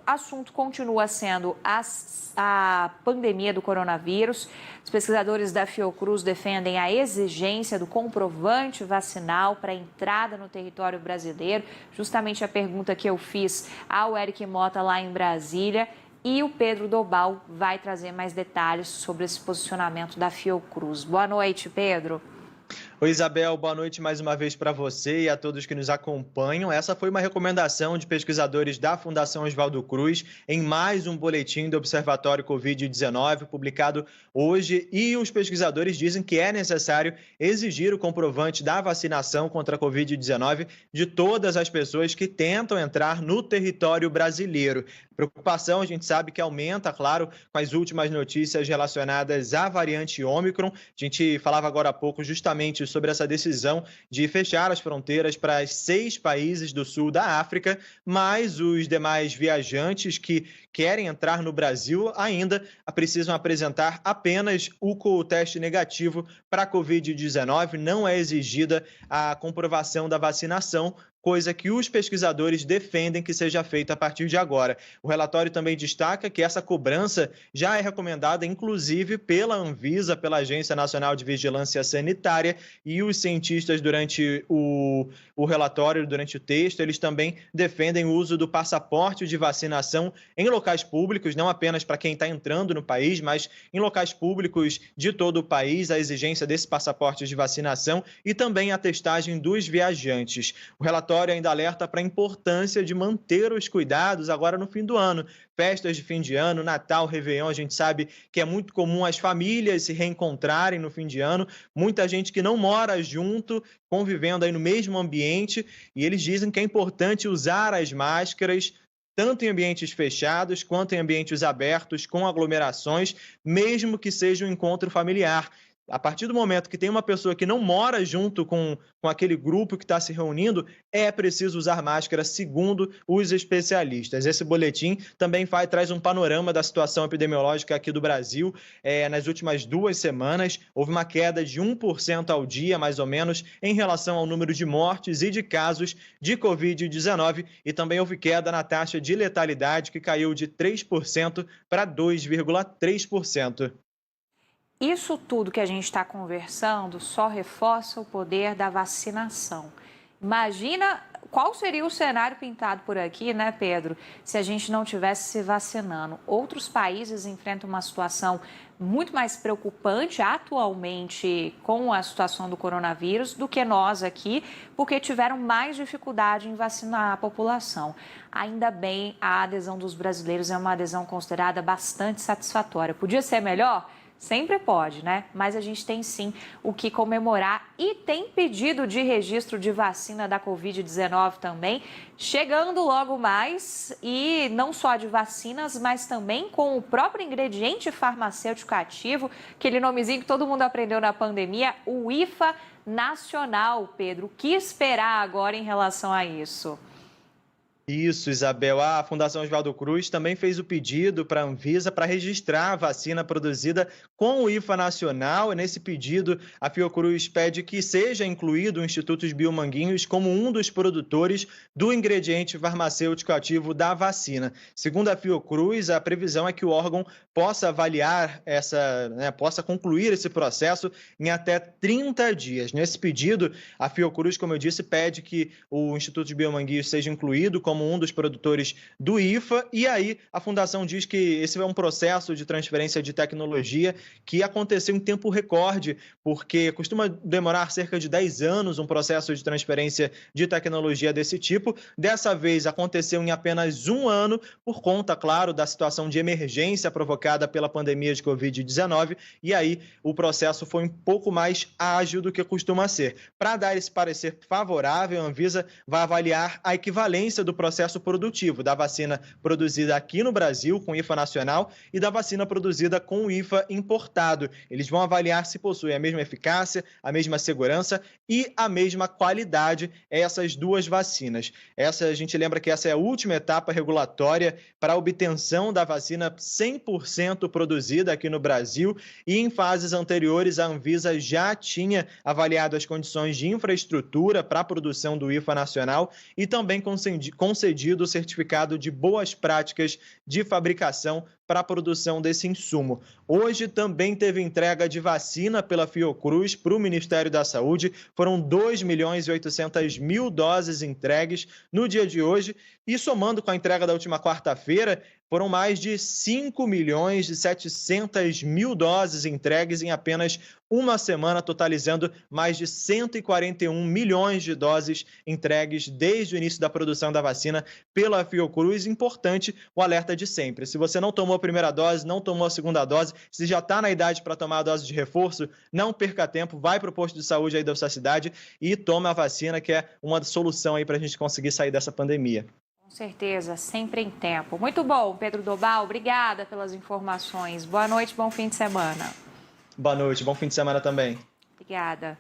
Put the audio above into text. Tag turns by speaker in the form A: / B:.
A: assunto continua sendo a pandemia do coronavírus. Os pesquisadores da Fiocruz defendem a exigência do comprovante vacinal para a entrada no território brasileiro. Justamente a pergunta que eu fiz ao Eric Mota lá em Brasília. E o Pedro Dobal vai trazer mais detalhes sobre esse posicionamento da Fiocruz. Boa noite, Pedro.
B: Oi, Isabel, boa noite mais uma vez para você e a todos que nos acompanham. Essa foi uma recomendação de pesquisadores da Fundação Oswaldo Cruz em mais um boletim do Observatório Covid-19, publicado hoje. E os pesquisadores dizem que é necessário exigir o comprovante da vacinação contra a Covid-19 de todas as pessoas que tentam entrar no território brasileiro. Preocupação, a gente sabe que aumenta, claro, com as últimas notícias relacionadas à variante Ômicron. A gente falava agora há pouco justamente sobre essa decisão de fechar as fronteiras para 6 países do sul da África, mas os demais viajantes que querem entrar no Brasil ainda precisam apresentar apenas o teste negativo para a Covid-19. Não é exigida a comprovação da vacinação, coisa que os pesquisadores defendem que seja feita a partir de agora. O relatório também destaca que essa cobrança já é recomendada, inclusive, pela Anvisa, pela Agência Nacional de Vigilância Sanitária, e os cientistas, durante o relatório, durante o texto, eles também defendem o uso do passaporte de vacinação em locais públicos, não apenas para quem está entrando no país, mas em locais públicos de todo o país, a exigência desse passaporte de vacinação e também a testagem dos viajantes. O relatório ainda alerta para a importância de manter os cuidados agora no fim do ano. Festas de fim de ano, Natal, Réveillon, a gente sabe que é muito comum as famílias se reencontrarem no fim de ano. Muita gente que não mora junto, convivendo aí no mesmo ambiente, e eles dizem que é importante usar as máscaras, tanto em ambientes fechados quanto em ambientes abertos, com aglomerações, mesmo que seja um encontro familiar. A partir do momento que tem uma pessoa que não mora junto com aquele grupo que está se reunindo, é preciso usar máscara, segundo os especialistas. Esse boletim também traz um panorama da situação epidemiológica aqui do Brasil. Nas últimas 2 semanas, houve uma queda de 1% ao dia, mais ou menos, em relação ao número de mortes e de casos de Covid-19, e também houve queda na taxa de letalidade, que caiu de 3% para 2,3%.
A: Isso tudo que a gente está conversando só reforça o poder da vacinação. Imagina qual seria o cenário pintado por aqui, né, Pedro, se a gente não tivesse se vacinando. Outros países enfrentam uma situação muito mais preocupante atualmente com a situação do coronavírus do que nós aqui, porque tiveram mais dificuldade em vacinar a população. Ainda bem, a adesão dos brasileiros é uma adesão considerada bastante satisfatória. Podia ser melhor? Sempre pode, né? Mas a gente tem sim o que comemorar e tem pedido de registro de vacina da Covid-19 também, chegando logo mais, e não só de vacinas, mas também com o próprio ingrediente farmacêutico ativo, aquele nomezinho que todo mundo aprendeu na pandemia, o IFA Nacional, Pedro. O que esperar agora em relação a isso?
B: Isso, Isabel. A Fundação Oswaldo Cruz também fez o pedido para a Anvisa para registrar a vacina produzida com o IFA nacional. E nesse pedido, a Fiocruz pede que seja incluído o Instituto Biomanguinhos como um dos produtores do ingrediente farmacêutico ativo da vacina. Segundo a Fiocruz, a previsão é que o órgão possa avaliar possa concluir esse processo em até 30 dias. Nesse pedido, a Fiocruz, como eu disse, pede que o Instituto Biomanguinhos seja incluído como um dos produtores do IFA, e aí a Fundação diz que esse é um processo de transferência de tecnologia que aconteceu em tempo recorde, porque costuma demorar cerca de 10 anos um processo de transferência de tecnologia desse tipo. Dessa vez aconteceu em apenas 1 ano, por conta, claro, da situação de emergência provocada pela pandemia de Covid-19, e aí o processo foi um pouco mais ágil do que costuma ser. Para dar esse parecer favorável, a Anvisa vai avaliar a equivalência do processo produtivo da vacina produzida aqui no Brasil com IFA nacional e da vacina produzida com o IFA importado. Eles vão avaliar se possui a mesma eficácia, a mesma segurança e a mesma qualidade essas duas vacinas. A gente lembra que essa é a última etapa regulatória para a obtenção da vacina 100% produzida aqui no Brasil, e em fases anteriores a Anvisa já tinha avaliado as condições de infraestrutura para a produção do IFA nacional e também concedido concedido o certificado de boas práticas de fabricação para a produção desse insumo. Hoje também teve entrega de vacina pela Fiocruz para o Ministério da Saúde. Foram 2.800.000 doses entregues no dia de hoje. E somando com a entrega da última quarta-feira, foram mais de 5.700.000 doses entregues em apenas uma semana, totalizando mais de 141 milhões de doses entregues desde o início da produção da vacina pela Fiocruz. Importante o alerta de sempre. Se você não tomou a primeira dose, não tomou a segunda dose, se já está na idade para tomar a dose de reforço, não perca tempo, vai para o posto de saúde aí da sua cidade e tome a vacina, que é uma solução aí para a gente conseguir sair dessa pandemia.
A: Com certeza, sempre em tempo. Muito bom, Pedro Dobal, obrigada pelas informações. Boa noite, bom fim de semana.
B: Boa noite, bom fim de semana também.
A: Obrigada.